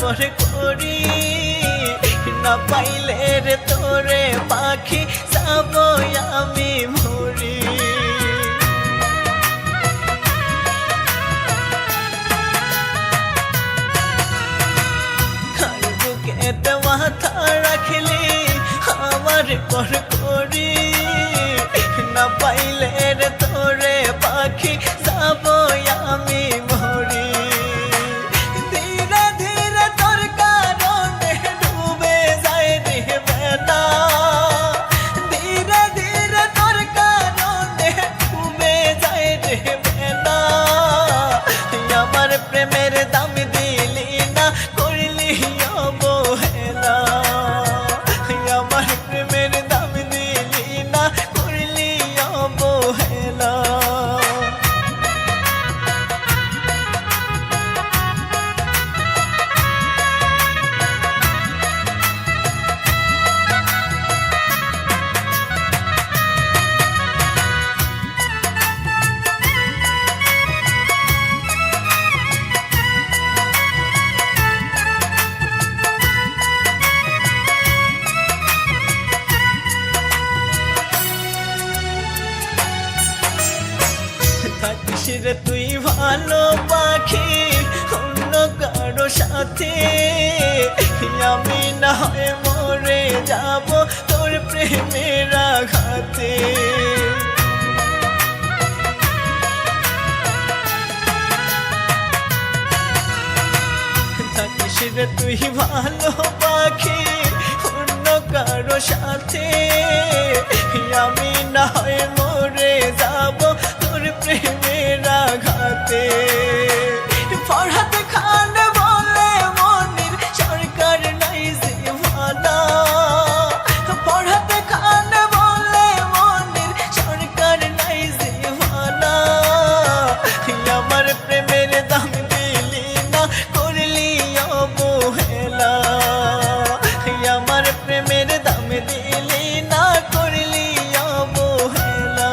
পর করি না পাইলে রে তোরে পাখি যাব আমি মরি বুকেতে মাথা রাখলি আমার পর করি না পাইলে রে তোরে পাখি যাব আমি মরি ধীরে ধীরে তোর কারণে ডুবে যায় রে বেলা ধীরে ধীরে তোর কারণে ডুবে যায় রে বেলা আমার প্রেমের দাম দিলি না করলি অবহেলা আমার প্রেমের দাম দিলি না করলি অবহেলা থাকিস রে তুই ভালো পাখি অন্য কারো সাথে আমি না হয় মরে যাব তোর প্রেমের আঘাতে থাকিস রে তুই ভালো পাখি অন্য কারো সাথে আমি না হয় মরে যাব তোর প্রেমের আঘাতে ফরহাদ খান বলে মনির সরকার নাই যে ভালা ফরহাদ খান বলে মনির সরকার নাই যে ভালা আমার প্রেমের দাম দিলি না করলি অবহেলা আমার প্রেমের দাম দিলি না করলি অবহেলা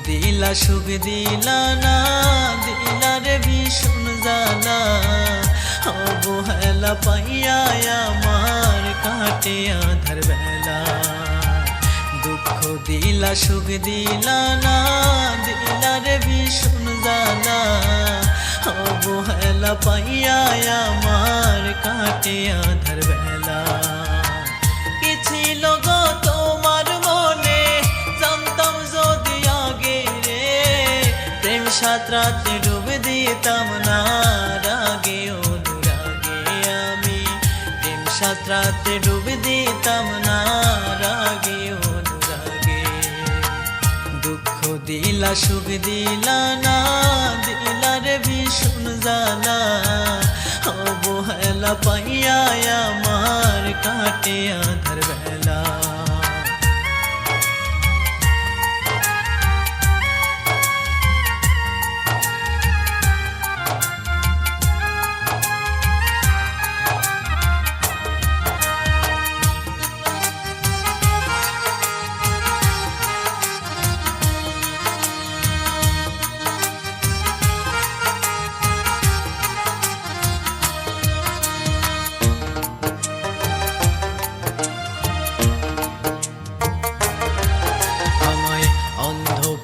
দিলা সুখ দিলা না দিলা রে ভীষণ জ্বালা অবহেলা পাইয়া আমার কাটে আধার বেলা দুঃখ দিলা সুখ দিলা না দিলা রে ভীষণ জ্বালা অবহেলা পাইয়া আমার কাটে আধার বেলা কি ছিল গো তোমার মনে জানতাম যদি আগে রে প্রেম সাত রাতে ডুবে দিতাম না রাগে অনুরাগে আমি প্রেম সাত রাতে ডুবে দিতাম না রাগে অনুরাগে দুঃখ দিলা সুখ দিলা না দিলা রে ভীষণ জ্বালা অবহেলা পাইয়া আমার কাটে আধার বেলা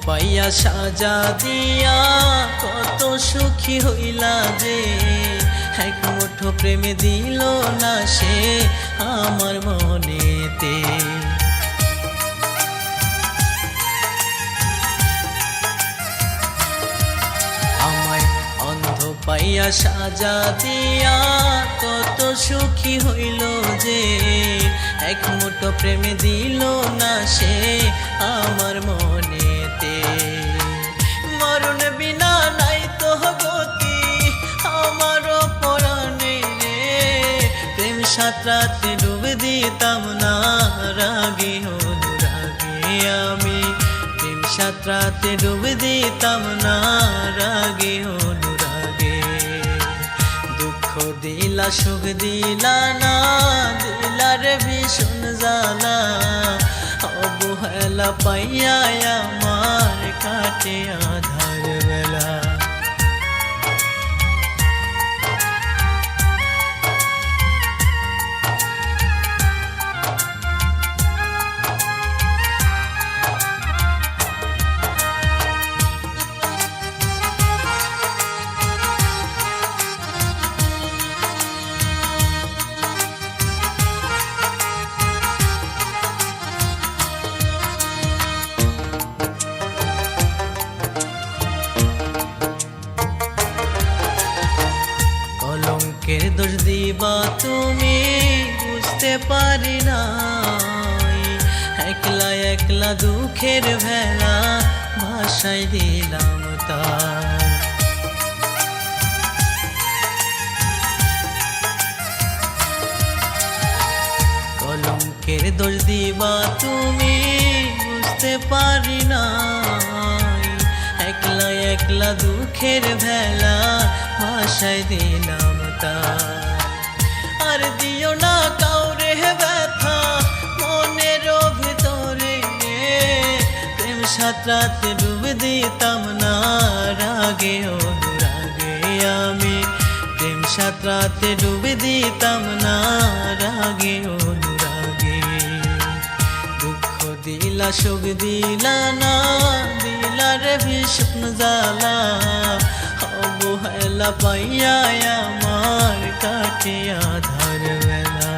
পাইয়া সাজা দিয়া কত সুখী হইলা যে এক মুঠো প্রেমে দিল না সে আমার মনেতে আমায় অন্ধ পাইয়া সাজা দিয়া কত সুখী হইল যে এক মুঠো প্রেমে দিল না সে আমার মনেতে মরণ বিনা নাই তো গতি সাত রাতে ডুব দিতাম না রাগে অনুরাগে আমি প্রেম সাত রাতে ডুব দিতাম না রাগে অনুরাগে দুঃখ দিলা সুখ দিলা না দিলার ভীষণ জ্বালা অবহেলা পাইয়া আমার কাটে আধার বেলা কলঙ্কের দোষ দিবা তুমি বুঝতে পারি নাই একলা একলা দুঃখের ভেলা ভাষায় দিলাম তাই কলঙ্কের দোষ দিবা তুমি বুঝতে পারি নাই একলা একলা দুঃখের ভেলা ভাষায় দিলাম তাই আর দিও না কাউরে ব্যথা মনের ভিতরে প্রেম সাত রাতে ডুব দিতাম না রাগে অনুরাগে আমি প্রেম সাত রাতে ডুব দিতাম না রাগে অনুরাগে দুঃখ দিলা সুখ দিলা না দিলার ভীষণ জ্বালা অবহেলা পাইয়া আমার কাটে আধার বেলা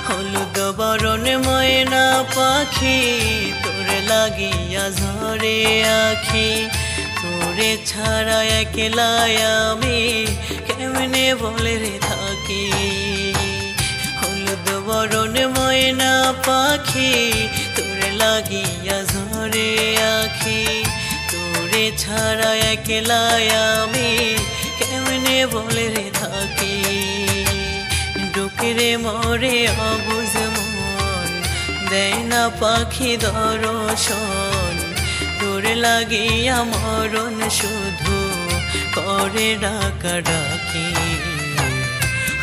হলুদ বরণ ময়না পাখি তোর লাগিয়া ঝরে আখি তোরে ছাড়া একলা আমি কেমনে বলে রে থাকি হলুদ বরণ ময়না পাখি তোর লাগিয়া ঝরে আখি তোরে ছাড়া একলা আমি কেমনে বলে রে থাকি ডুকরে মরে অবুঝ মন দেয় না পাখি দর্শন তোর লাগিয়া মরণ শুধু করে ডাকা ডাকি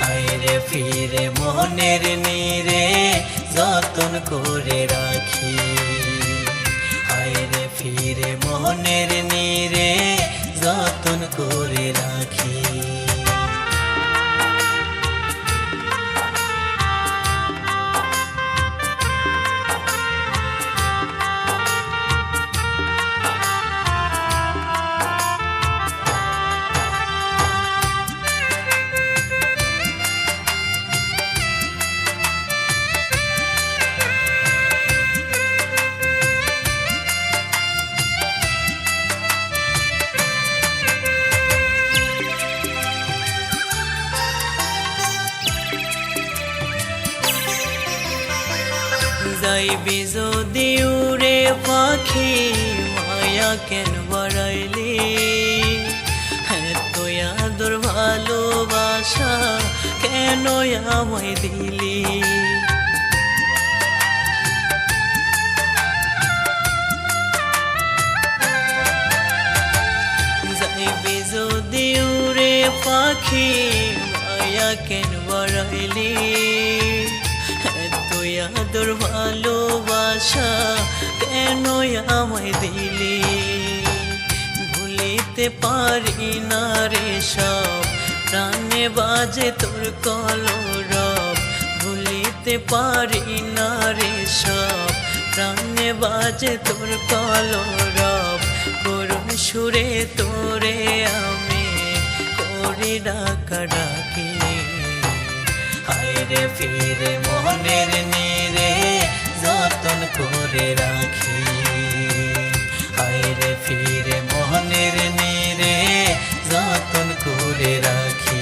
হায়রে ফিরে মনের নীরে যতন করে রাখি হায়রে ফিরে মনের নীরে যতন করে রাখি যাইবি যদি উড়ে পাখি মায়া কেন বাড়াইলি এত আদর ভালোবাসা কেন আমায় দিলি যাইবি যদি উড়ে পাখি মায়া কেন বাড়াইলি আদর ভালোবাসা কেন আমায় দিলি ভুলিতে পারি না রে সব প্রাণে বাজে তোর কলরব ভুলিতে পারি না রে সব প্রাণে বাজে তোর কলরব করুণ সুরে তোরে আমি করি ডাকাডাকি। হায়রে ফিরে মনের নীরে যতন করে রাখি। হায়রে ফিরে মনের নীরে যতন করে রাখি।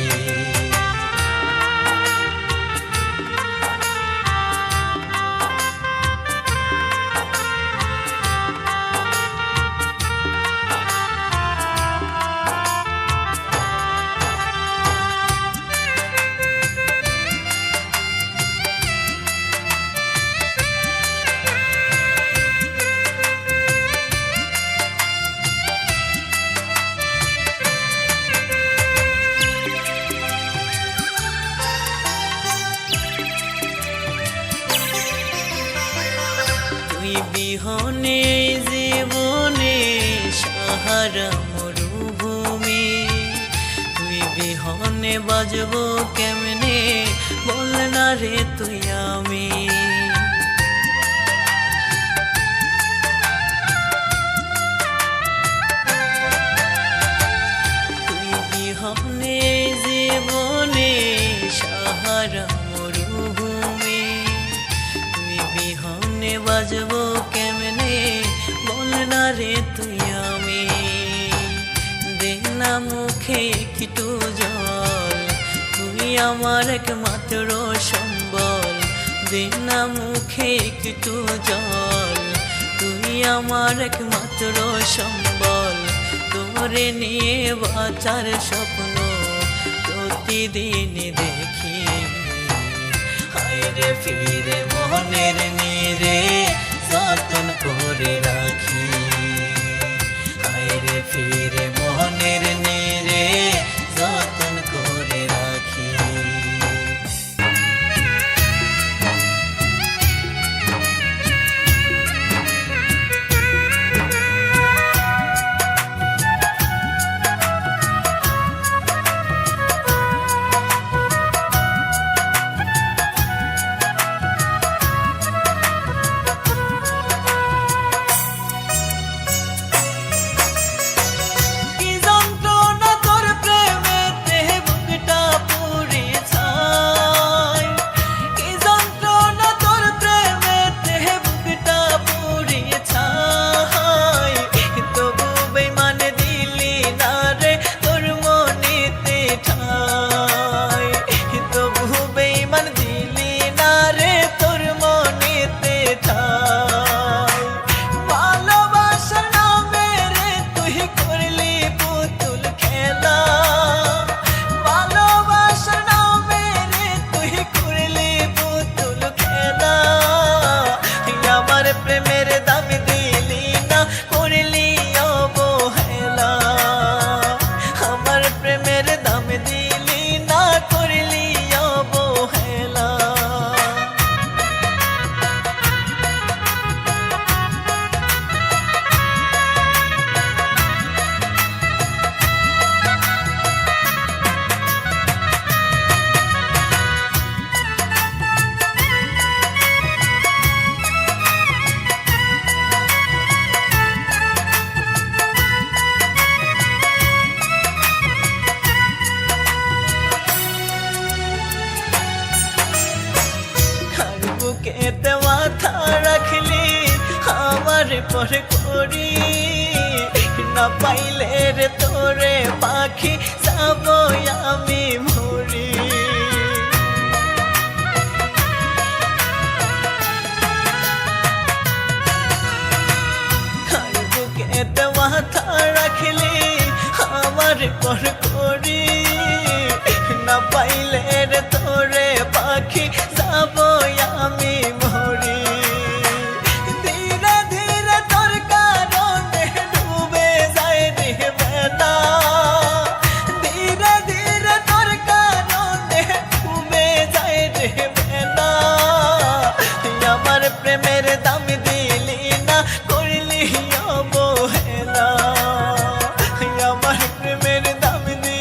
তুই বিহনে জীবনে সাহারা মরুভূমি। তুই বিহনে বাজবো কেমনে বল না রে তুই আমি। তুই বিহনে জীবনে সাহারা মরুভূমি। তুই বিহনে বাজবো কেমনে বল না রে তুই আমি। দে না মুখে একটু জল, তুই আমার একমাত্র সম্বল। দে না মুখে একটু জল, তুই আমার একমাত্র সম্বল। তোরে নিয়ে বাঁচার স্বপ্ন প্রতিদিন দেখি। হায়রে ফিরে মনের নীরে যতন করে রাখি। হায়রে ফিরে মনের নীরে যতন করে রাখি। বুকেতে মাথা রাখলি আমার পর করি। না পাইলে রে তোরে পাখি যাব আমি মরি। বুকেতে মাথা রাখলি আমার পর করি। না পাইলে রে তোরে পাখি যাব আমি মরি। ধীরে ধীরে তোর কারণে ডুবে যায় রে বেলা। ধীরে ধীরে তোর কারণে ডুবে যায় রে বেলা। আমার প্রেমের দাম দিলি না করলি অবহেলা। আমার প্রেমের দাম দিলি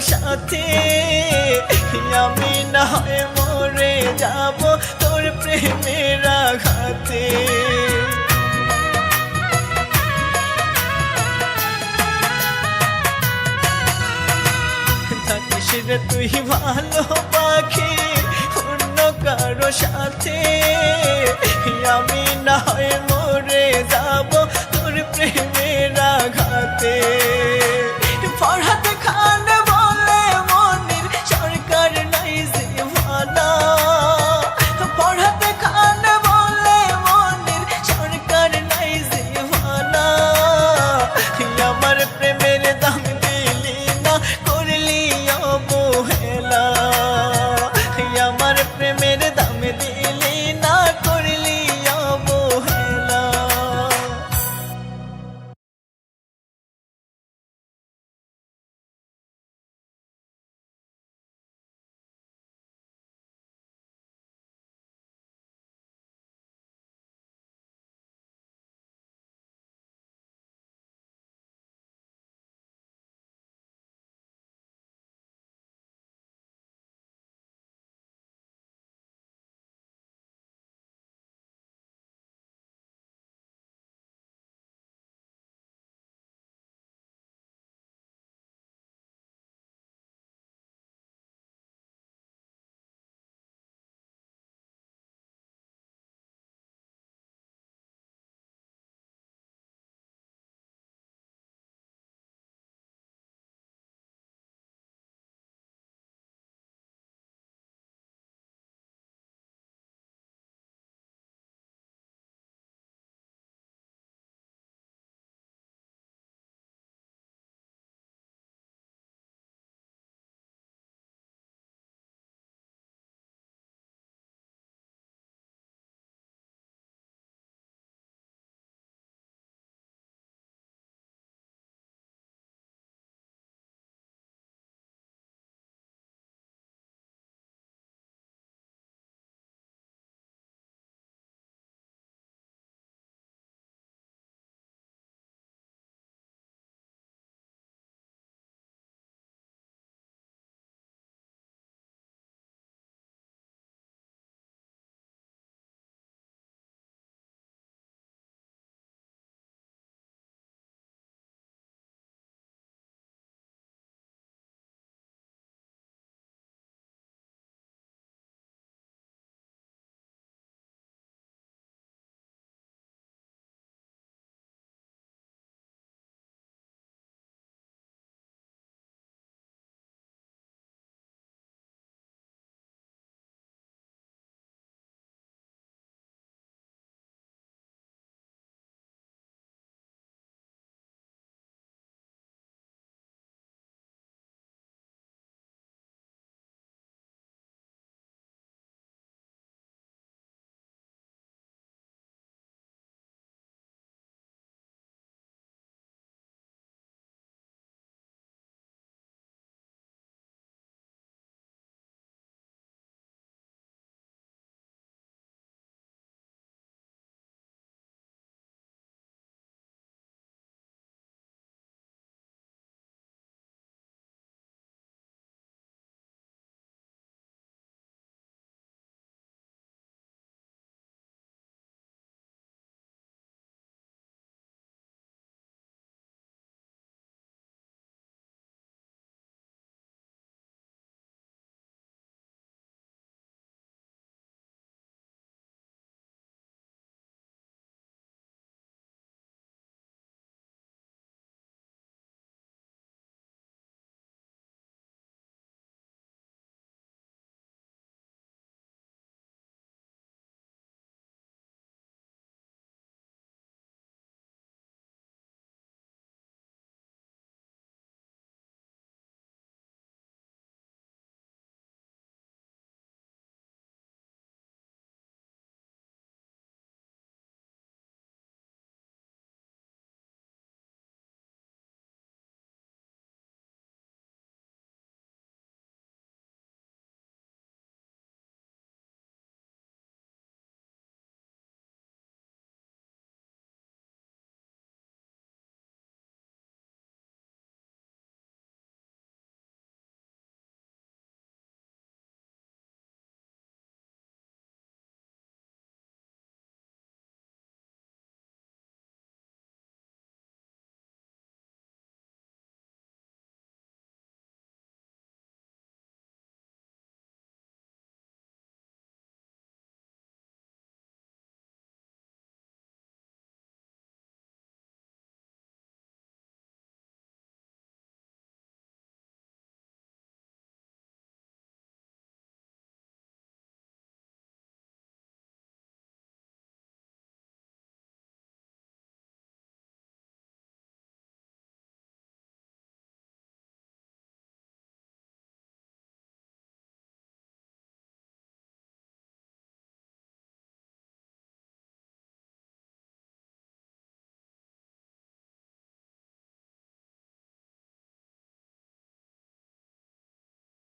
সাথে আমি না হয় মরে যাব তোর প্রেমের আঘাতে থাকিস রে তুই ভালো পাখি অন্য কারো সাথে আমি না হয় মরে যাব তোর প্রেমের আঘাতে